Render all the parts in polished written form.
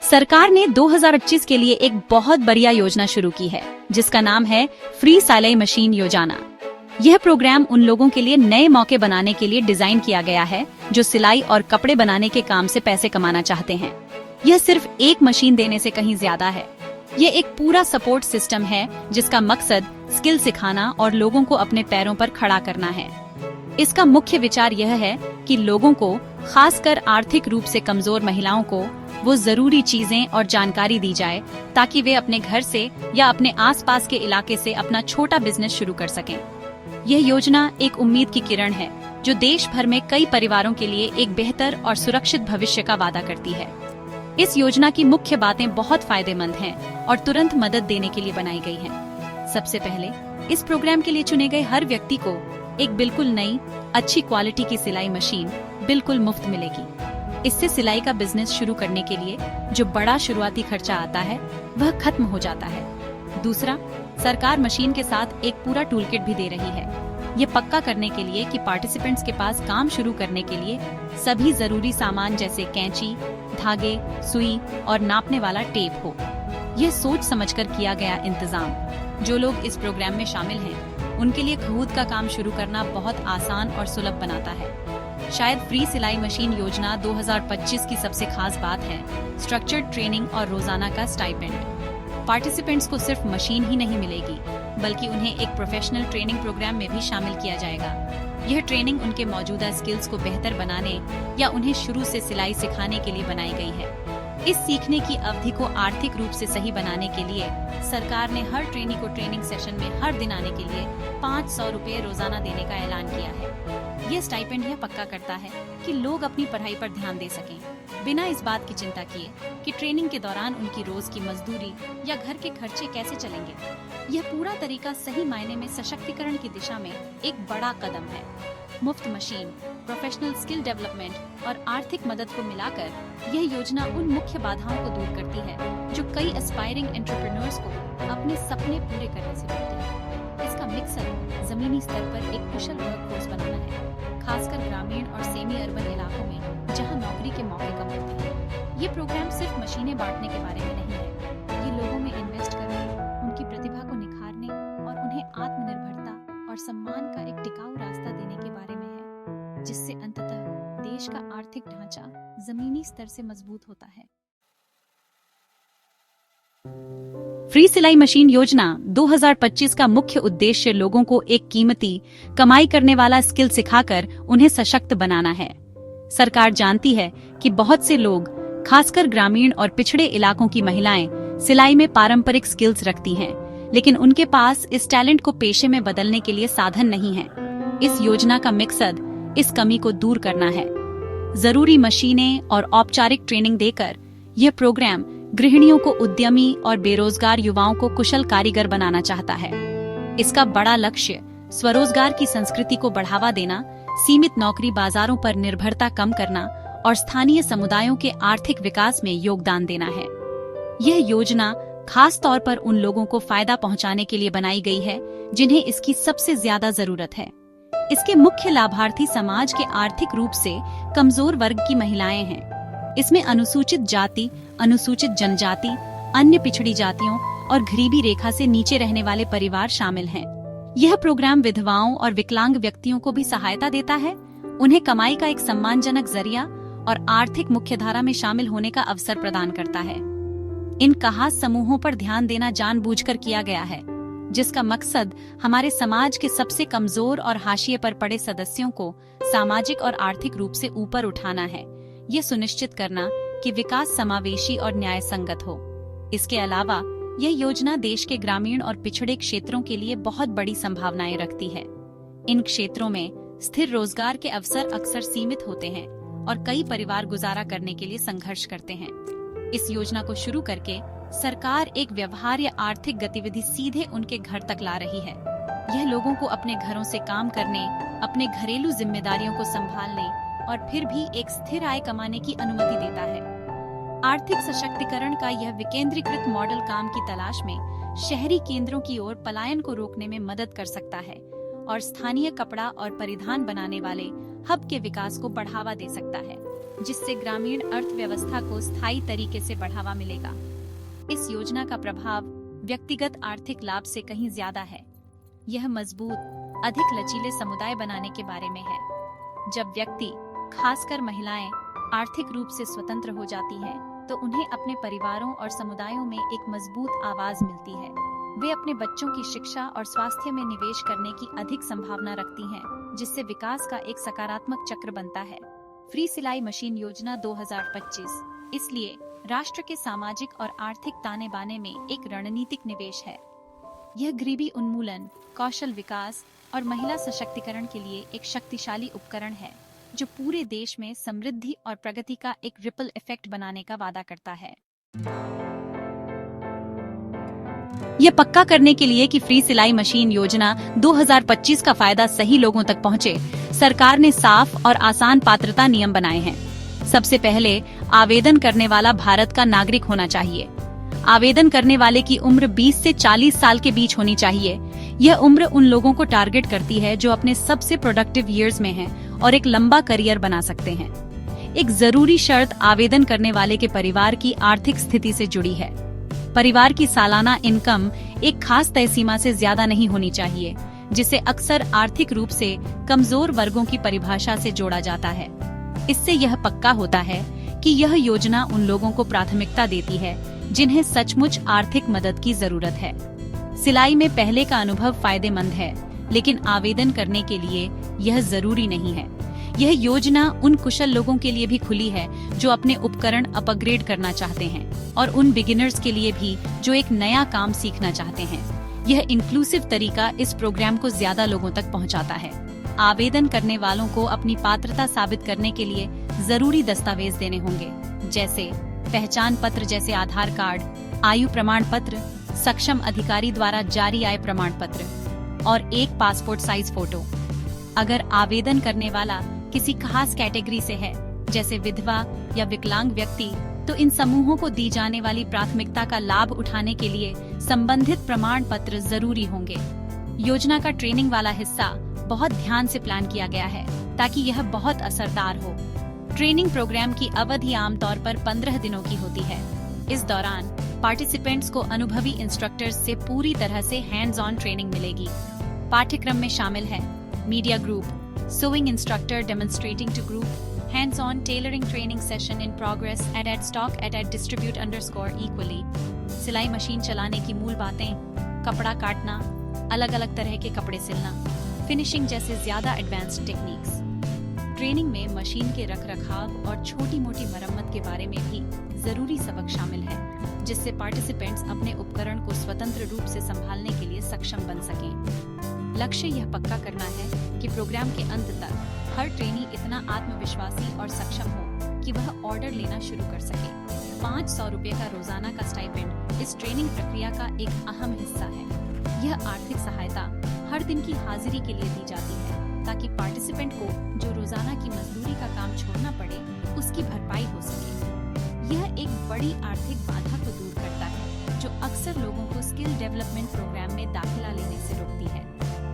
सरकार ने 2025 के लिए एक बहुत बढ़िया योजना शुरू की है जिसका नाम है फ्री सिलाई मशीन योजना। यह प्रोग्राम उन लोगों के लिए नए मौके बनाने के लिए डिजाइन किया गया है जो सिलाई और कपड़े बनाने के काम से पैसे कमाना चाहते हैं। यह सिर्फ एक मशीन देने से कहीं ज्यादा है। यह एक पूरा सपोर्ट सिस्टम है जिसका मकसद स्किल सिखाना और लोगों को अपने पैरों पर खड़ा करना है। इसका मुख्य विचार यह है कि लोगों को, खासकर आर्थिक रूप से कमजोर महिलाओं को, वो जरूरी चीजें और जानकारी दी जाए ताकि वे अपने घर से या अपने आसपास के इलाके से अपना छोटा बिजनेस शुरू कर सकें। यह योजना एक उम्मीद की किरण है जो देश भर में कई परिवारों के लिए एक बेहतर और सुरक्षित भविष्य का वादा करती है। इस योजना की मुख्य बातें बहुत फायदेमंद हैं और तुरंत मदद देने के लिए बनाई गई हैं। सबसे पहले, इस प्रोग्राम के लिए चुने गए हर व्यक्ति को एक बिल्कुल नई, अच्छी क्वालिटी की सिलाई मशीन बिल्कुल मुफ्त मिलेगी। इससे सिलाई का बिजनेस शुरू करने के लिए जो बड़ा शुरुआती खर्चा आता है वह खत्म हो जाता है। दूसरा, सरकार मशीन के साथ एक पूरा टूल किट भी दे रही है। ये पक्का करने के लिए कि पार्टिसिपेंट्स के पास काम शुरू करने के लिए सभी जरूरी सामान जैसे कैंची, धागे, सुई और नापने वाला टेप हो। यह सोच समझकर किया गया इंतजाम जो लोग इस प्रोग्राम में शामिल हैं उनके लिए खुद का काम शुरू करना बहुत आसान और सुलभ बनाता है। शायद फ्री सिलाई मशीन योजना 2025 की सबसे खास बात है स्ट्रक्चर्ड ट्रेनिंग और रोजाना का स्टाइपेंड। पार्टिसिपेंट्स को सिर्फ मशीन ही नहीं मिलेगी बल्कि उन्हें एक प्रोफेशनल ट्रेनिंग प्रोग्राम में भी शामिल किया जाएगा। यह ट्रेनिंग उनके मौजूदा स्किल्स को बेहतर बनाने या उन्हें शुरू से सिलाई सिखाने के लिए बनाई गई है। इस सीखने की अवधि को आर्थिक रूप से सही बनाने के लिए सरकार ने हर ट्रेनी को ट्रेनिंग सेशन में हर दिन आने के लिए 500 रुपए रोजाना देने का ऐलान किया है। यह स्टाइपेंड यह पक्का करता है कि लोग अपनी पढ़ाई पर ध्यान दे सकें बिना इस बात की चिंता किए कि ट्रेनिंग के दौरान उनकी रोज की मजदूरी या घर के खर्चे कैसे चलेंगे। यह पूरा तरीका सही मायने में सशक्तिकरण की दिशा में एक बड़ा कदम है। मुफ्त मशीन, प्रोफेशनल स्किल डेवलपमेंट और आर्थिक मदद को मिलाकर यह योजना उन मुख्य बाधाओं को दूर करती है जो कई एस्पायरिंग एंटरप्रेन्योर्स को अपने सपने पूरे करने से रोकते हैं। इसका मकसद जमीनी स्तर पर एक कुशल वर्कफोर्स बनाना है, खासकर ग्रामीण और सेमी अर्बन इलाकों में जहां नौकरी के मौके कम होते हैं। ये प्रोग्राम सिर्फ मशीनें बांटने के बारे में नहीं है, ये लोगों में इन्वेस्ट करने, उनकी प्रतिभा को निखारने और उन्हें आत्मनिर्भरता और सम्मान का एक टिकाऊ रास्ता देने के बारे में है, जिससे अंततः देश का आर्थिक ढांचा जमीनी स्तर से मजबूत होता है। फ्री सिलाई मशीन योजना 2025 का मुख्य उद्देश्य लोगों को एक कीमती, कमाई करने वाला स्किल सिखाकर उन्हें सशक्त बनाना है। सरकार जानती है कि बहुत से लोग, खासकर ग्रामीण और पिछड़े इलाकों की महिलाएं, सिलाई में पारंपरिक स्किल्स रखती हैं, लेकिन उनके पास इस टैलेंट को पेशे में बदलने के लिए साधन नहीं है। इस योजना का मकसद इस कमी को दूर करना है। जरूरी मशीनें और औपचारिक ट्रेनिंग देकर यह प्रोग्राम गृहिणियों को उद्यमी और बेरोजगार युवाओं को कुशल कारीगर बनाना चाहता है। इसका बड़ा लक्ष्य स्वरोजगार की संस्कृति को बढ़ावा देना, सीमित नौकरी बाजारों पर निर्भरता कम करना और स्थानीय समुदायों के आर्थिक विकास में योगदान देना है। यह योजना खास तौर पर उन लोगों को फायदा पहुंचाने के लिए बनाई गई है जिन्हें इसकी सबसे ज्यादा जरूरत है। इसके मुख्य लाभार्थी समाज के आर्थिक रूप से कमजोर वर्ग की महिलाएं हैं। इसमें अनुसूचित जाति, अनुसूचित जनजाति, अन्य पिछड़ी जातियों और गरीबी रेखा से नीचे रहने वाले परिवार शामिल हैं। यह प्रोग्राम विधवाओं और विकलांग व्यक्तियों को भी सहायता देता है, उन्हें कमाई का एक सम्मानजनक जरिया और आर्थिक मुख्यधारा में शामिल होने का अवसर प्रदान करता है। इन खास समूहों पर ध्यान देना जानबूझकर किया गया है, जिसका मकसद हमारे समाज के सबसे कमजोर और हाशिए पर पड़े सदस्यों को सामाजिक और आर्थिक रूप से ऊपर उठाना है। ये सुनिश्चित करना कि विकास समावेशी और न्याय संगत हो। इसके अलावा यह योजना देश के ग्रामीण और पिछड़े क्षेत्रों के लिए बहुत बड़ी संभावनाएं रखती है। इन क्षेत्रों में स्थिर रोजगार के अवसर अक्सर सीमित होते हैं और कई परिवार गुजारा करने के लिए संघर्ष करते हैं। इस योजना को शुरू करके सरकार एक व्यवहार या आर्थिक गतिविधि सीधे उनके घर तक ला रही है। यह लोगों को अपने घरों से काम करने, अपने घरेलू जिम्मेदारियों को संभालने और फिर भी एक स्थिर आय कमाने की अनुमति देता है। आर्थिक सशक्तिकरण का यह विकेंद्रीकृत मॉडल काम की तलाश में शहरी केंद्रों की ओर पलायन को रोकने में मदद कर सकता है और स्थानीय कपड़ा और परिधान बनाने वाले हब के विकास को बढ़ावा दे सकता है। जिससे ग्रामीण अर्थव्यवस्था को स्थायी तरीके से बढ़ावा मिलेगा। इस योजना का प्रभाव व्यक्तिगत आर्थिक लाभ से कहीं ज्यादा है। यह मजबूत, अधिक लचीले समुदाय बनाने के बारे में है। जब व्यक्ति, खासकर महिलाएं, आर्थिक रूप से स्वतंत्र हो जाती हैं, तो उन्हें अपने परिवारों और समुदायों में एक मजबूत आवाज मिलती है। वे अपने बच्चों की शिक्षा और स्वास्थ्य में निवेश करने की अधिक संभावना रखती हैं, जिससे विकास का एक सकारात्मक चक्र बनता है। फ्री सिलाई मशीन योजना 2025 इसलिए राष्ट्र के सामाजिक और आर्थिक ताने बाने में एक रणनीतिक निवेश है। यह गरीबी उन्मूलन, कौशल विकास और महिला सशक्तिकरण के लिए एक शक्तिशाली उपकरण है, जो पूरे देश में समृद्धि और प्रगति का एक रिपल इफेक्ट बनाने का वादा करता है। यह पक्का करने के लिए कि फ्री सिलाई मशीन योजना 2025 का फायदा सही लोगों तक पहुंचे, सरकार ने साफ और आसान पात्रता नियम बनाए हैं। सबसे पहले, आवेदन करने वाला भारत का नागरिक होना चाहिए। आवेदन करने वाले की उम्र 20 से 40 साल के बीच होनी चाहिए। यह उम्र उन लोगों को टारगेट करती है जो अपने सबसे प्रोडक्टिव ईयर्स में हैं और एक लंबा करियर बना सकते हैं। एक जरूरी शर्त आवेदन करने वाले के परिवार की आर्थिक स्थिति से जुड़ी है। परिवार की सालाना इनकम एक खास तय सीमा से ज्यादा नहीं होनी चाहिए, जिसे अक्सर आर्थिक रूप से कमजोर वर्गों की परिभाषा से जोड़ा जाता है। इससे यह पक्का होता है कि यह योजना उन लोगों को प्राथमिकता देती है जिन्हें सचमुच आर्थिक मदद की जरूरत है। सिलाई में पहले का अनुभव फायदेमंद है, लेकिन आवेदन करने के लिए यह जरूरी नहीं है। यह योजना उन कुशल लोगों के लिए भी खुली है जो अपने उपकरण अपग्रेड करना चाहते हैं, और उन बिगिनर्स के लिए भी जो एक नया काम सीखना चाहते हैं। यह इंक्लूसिव तरीका इस प्रोग्राम को ज्यादा लोगों तक पहुंचाता है। आवेदन करने वालों को अपनी पात्रता साबित करने के लिए जरूरी दस्तावेज देने होंगे, जैसे पहचान पत्र जैसे आधार कार्ड, आयु प्रमाण पत्र, सक्षम अधिकारी द्वारा जारी आय प्रमाण पत्र और एक पासपोर्ट साइज फोटो। अगर आवेदन करने वाला किसी खास कैटेगरी से है, जैसे विधवा या विकलांग व्यक्ति, तो इन समूहों को दी जाने वाली प्राथमिकता का लाभ उठाने के लिए संबंधित प्रमाण पत्र जरूरी होंगे। योजना का ट्रेनिंग वाला हिस्सा बहुत ध्यान से प्लान किया गया है ताकि यह बहुत असरदार हो। ट्रेनिंग प्रोग्राम की अवधि आमतौर पर 15 दिनों की होती है। इस दौरान पार्टिसिपेंट्स को अनुभवी इंस्ट्रक्टर्स से पूरी तरह से हैंड्स ऑन ट्रेनिंग मिलेगी। पाठ्यक्रम में शामिल है media group, sewing instructor demonstrating to group, hands-on tailoring training session in progress at stock at distribute_equally, सिलाई मशीन चलाने की मूल बातें, कपड़ा काटना, अलग अलग तरह के कपड़े सिलना, फिनिशिंग जैसे ज्यादा एडवांस्ड टेक्निक्स। ट्रेनिंग में मशीन के रखरखाव और छोटी मोटी मरम्मत के बारे में भी जरूरी सबक शामिल है, जिससे पार्टिसिपेंट्स अपने उपकरण को स्वतंत्र रूप से संभालने के लिए सक्षम बन सकें। लक्ष्य यह पक्का करना है कि प्रोग्राम के अंत तक हर ट्रेनी इतना आत्मविश्वासी और सक्षम हो कि वह ऑर्डर लेना शुरू कर सके। 500 रुपये का रोजाना का स्टाइपेंड इस ट्रेनिंग प्रक्रिया का एक अहम हिस्सा है। यह आर्थिक सहायता हर दिन की हाजिरी के लिए दी जाती है, ताकि पार्टिसिपेंट को जो रोजाना की मजदूरी का काम छोड़ना पड़े, उसकी भरपाई हो सके। यह एक बड़ी आर्थिक बाधा को दूर करता है, जो अक्सर लोगों को स्किल डेवलपमेंट प्रोग्राम में दाखिला लेने से रोकती है।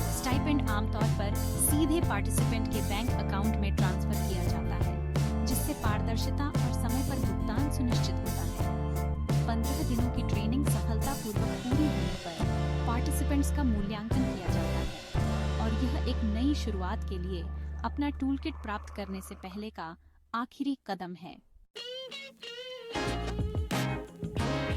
स्टाइपेंड आमतौर पर सीधे पार्टिसिपेंट के बैंक अकाउंट में ट्रांसफर किया जाता है, जिससे पारदर्शिता और समय पर भुगतान सुनिश्चित होता है। 15 दिनों की ट्रेनिंग सफलतापूर्वक पूरी होने पर पार्टिसिपेंट्स का मूल्यांकन किया जाता है, और यह एक नई शुरुआत के लिए अपना टूलकिट प्राप्त करने से पहले का आखिरी कदम है।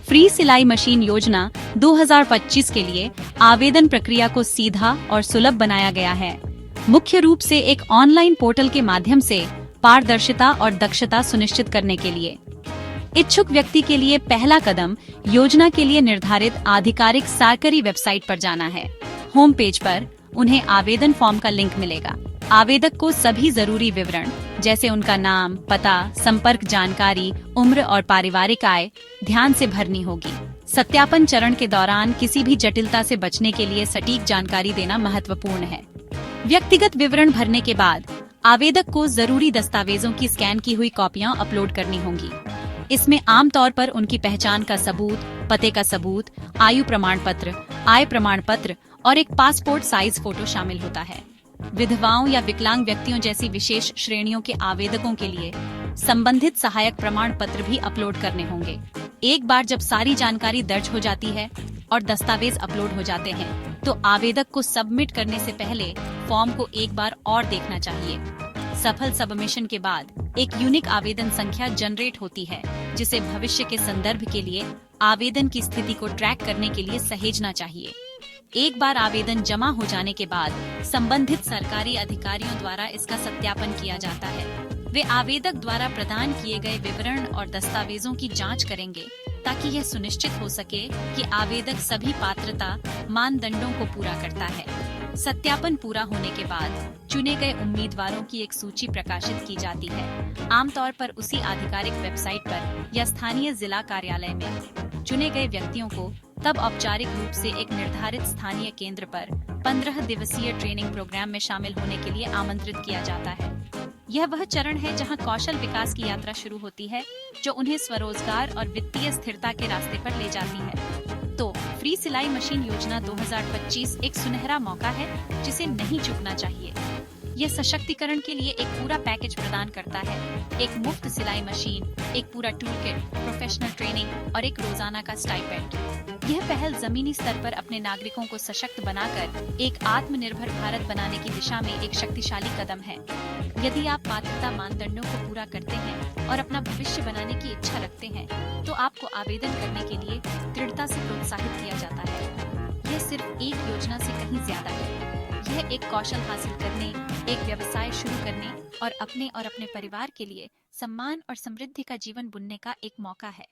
फ्री सिलाई मशीन योजना 2025 के लिए आवेदन प्रक्रिया को सीधा और सुलभ बनाया गया है, मुख्य रूप से एक ऑनलाइन पोर्टल के माध्यम से पारदर्शिता और दक्षता सुनिश्चित करने के लिए। इच्छुक व्यक्ति के लिए पहला कदम योजना के लिए निर्धारित आधिकारिक सरकारी वेबसाइट पर जाना है। होम पेज पर उन्हें आवेदन फॉर्म का लिंक मिलेगा। आवेदक को सभी जरूरी विवरण जैसे उनका नाम, पता, संपर्क जानकारी, उम्र और पारिवारिक आय ध्यान से भरनी होगी। सत्यापन चरण के दौरान किसी भी जटिलता से बचने के लिए सटीक जानकारी देना महत्वपूर्ण है। व्यक्तिगत विवरण भरने के बाद आवेदक को जरूरी दस्तावेजों की स्कैन की हुई कॉपियां अपलोड करनी होंगी। इसमें आमतौर पर उनकी पहचान का सबूत, पते का सबूत, आयु प्रमाण पत्र, आय प्रमाण पत्र और एक पासपोर्ट साइज फोटो शामिल होता है। विधवाओं या विकलांग व्यक्तियों जैसी विशेष श्रेणियों के आवेदकों के लिए संबंधित सहायक प्रमाण पत्र भी अपलोड करने होंगे। एक बार जब सारी जानकारी दर्ज हो जाती है और दस्तावेज अपलोड हो जाते हैं, तो आवेदक को सबमिट करने से पहले फॉर्म को एक बार और देखना चाहिए। सफल सबमिशन के बाद एक यूनिक आवेदन संख्या जनरेट होती है, जिसे भविष्य के संदर्भ के लिए आवेदन की स्थिति को ट्रैक करने के लिए सहेजना चाहिए। एक बार आवेदन जमा हो जाने के बाद संबंधित सरकारी अधिकारियों द्वारा इसका सत्यापन किया जाता है। वे आवेदक द्वारा प्रदान किए गए विवरण और दस्तावेजों की जांच करेंगे, ताकि यह सुनिश्चित हो सके कि आवेदक सभी पात्रता मानदंडों को पूरा करता है। सत्यापन पूरा होने के बाद चुने गए उम्मीदवारों की एक सूची प्रकाशित की जाती है, आमतौर पर उसी आधिकारिक वेबसाइट पर या स्थानीय जिला कार्यालय में। चुने गए व्यक्तियों को तब औपचारिक रूप से एक निर्धारित स्थानीय केंद्र पर 15 दिवसीय ट्रेनिंग प्रोग्राम में शामिल होने के लिए आमंत्रित किया जाता है। यह वह चरण है जहां कौशल विकास की यात्रा शुरू होती है, जो उन्हें स्वरोजगार और वित्तीय स्थिरता के रास्ते पर ले जाती है। तो फ्री सिलाई मशीन योजना 2025 एक सुनहरा मौका है, जिसे नहीं चूकना चाहिए। यह सशक्तिकरण के लिए एक पूरा पैकेज प्रदान करता है, एक मुफ्त सिलाई मशीन, एक पूरा टूल किट, प्रोफेशनल ट्रेनिंग और एक रोजाना का स्टाइपेंड। यह पहल जमीनी स्तर पर अपने नागरिकों को सशक्त बनाकर एक आत्मनिर्भर भारत बनाने की दिशा में एक शक्तिशाली कदम है। यदि आप पात्रता मानदंडों को पूरा करते हैं और अपना भविष्य बनाने की इच्छा रखते हैं, तो आपको आवेदन करने के लिए दृढ़ता से प्रोत्साहित किया जाता है। यह सिर्फ एक योजना से कहीं ज्यादा है। यह एक कौशल हासिल करने, एक व्यवसाय शुरू करने और अपने परिवार के लिए सम्मान और समृद्धि का जीवन बुनने का एक मौका है।